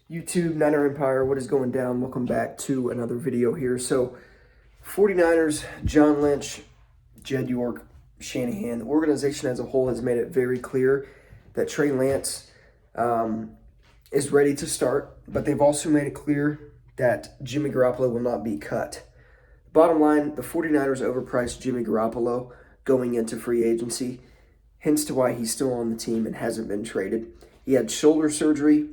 YouTube, Niner Empire, what is going down? Welcome back to another video here. So, 49ers, John Lynch, Jed York, Shanahan, the organization as a whole has made it very clear that Trey Lance is ready to start, but they've also made it clear that Jimmy Garoppolo will not be cut. Bottom line, the 49ers overpriced Jimmy Garoppolo going into free agency, hence to why he's still on the team and hasn't been traded. He had shoulder surgery,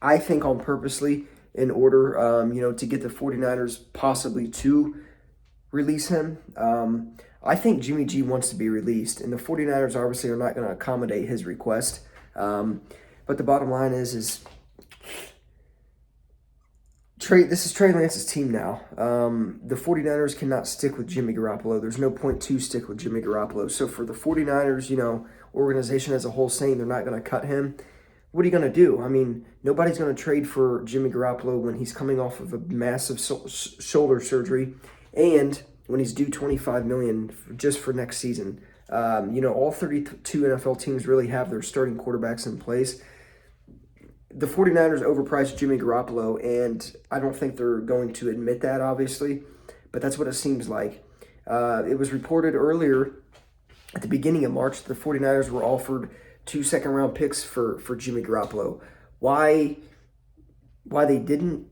I think on purposely, in order, to get the 49ers possibly to release him. I think Jimmy G wants to be released, and the 49ers obviously are not going to accommodate his request. But the bottom line is this is Trey Lance's team now. The 49ers cannot stick with Jimmy Garoppolo. There's no point to stick with Jimmy Garoppolo. So for the 49ers, organization as a whole saying they're not going to cut him, what are you going to do? I mean, nobody's going to trade for Jimmy Garoppolo when he's coming off of a massive shoulder surgery and when he's due $25 million just for next season. All 32 NFL teams really have their starting quarterbacks in place. The 49ers overpriced Jimmy Garoppolo, and I don't think they're going to admit that, obviously, but that's what it seems like. It was reported earlier at the beginning of March that the 49ers were offered 2 second-round picks for Jimmy Garoppolo. Why they didn't,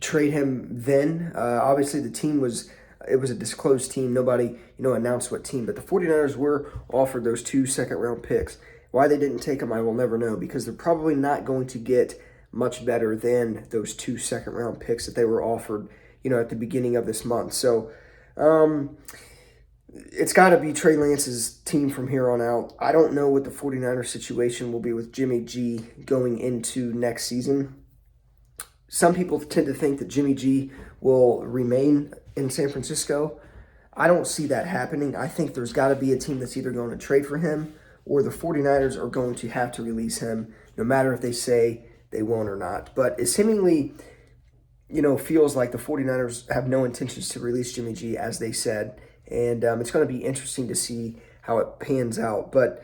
trade him then? Obviously, the team was a disclosed team. Nobody, announced what team. But the 49ers were offered those 2 second-round picks. Why they didn't take them, I will never know, because they're probably not going to get much better than those 2 second-round picks that they were offered, at the beginning of this month. So, it's got to be Trey Lance's team from here on out. I don't know what the 49ers situation will be with Jimmy G going into next season. Some people tend to think that Jimmy G will remain in San Francisco. I don't see that happening. I think there's got to be a team that's either going to trade for him or the 49ers are going to have to release him, no matter if they say they won't or not. But it seemingly, feels like the 49ers have no intentions to release Jimmy G, as they said. And it's going to be interesting to see how it pans out. But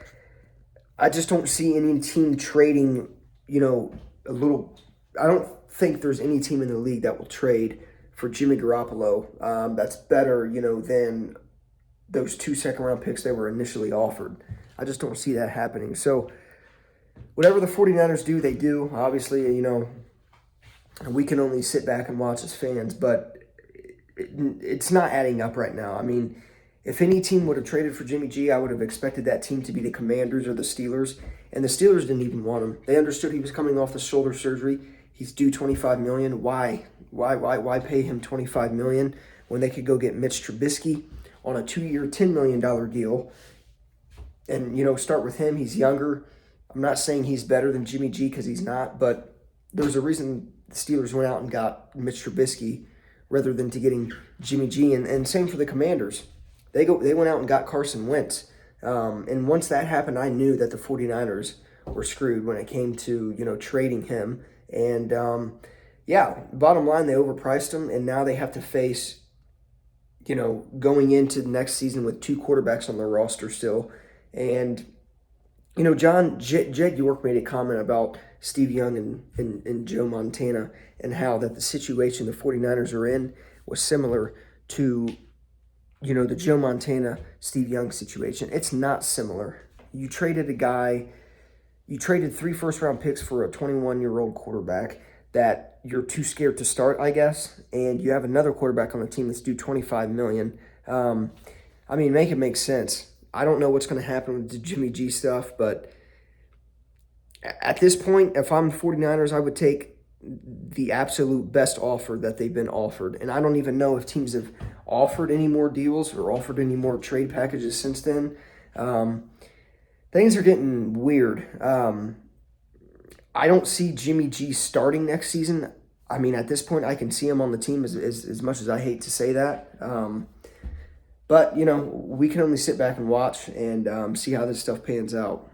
I just don't see any team trading, I don't think there's any team in the league that will trade for Jimmy Garoppolo that's better, than those 2 second-round picks they were initially offered. I just don't see that happening. So whatever the 49ers do, they do. Obviously, we can only sit back and watch as fans, but it's not adding up right now. I mean, if any team would have traded for Jimmy G, I would have expected that team to be the Commanders or the Steelers, and the Steelers didn't even want him. They understood he was coming off the shoulder surgery. He's due $25 million. Why pay him $25 million when they could go get Mitch Trubisky on a 2-year, $10 million deal and, start with him? He's younger. I'm not saying he's better than Jimmy G because he's not, but there's a reason the Steelers went out and got Mitch Trubisky rather than to getting Jimmy G. And same for the Commanders. They went out and got Carson Wentz. And once that happened, I knew that the 49ers were screwed when it came to, trading him. And, bottom line, they overpriced him, and now they have to face, going into the next season with 2 quarterbacks on their roster still. And, Jed York made a comment about Steve Young and Joe Montana and how that the situation the 49ers are in was similar to, the Joe Montana, Steve Young situation. It's not similar. You traded 3 first-round picks for a 21-year-old quarterback that you're too scared to start, I guess, and you have another quarterback on the team that's due $25 million. Make it make sense. I don't know what's going to happen with the Jimmy G stuff, but at this point, if I'm the 49ers, I would take the absolute best offer that they've been offered. And I don't even know if teams have offered any more deals or offered any more trade packages since then. Things are getting weird. I don't see Jimmy G starting next season. At this point, I can see him on the team as much as I hate to say that. But, we can only sit back and watch and see how this stuff pans out.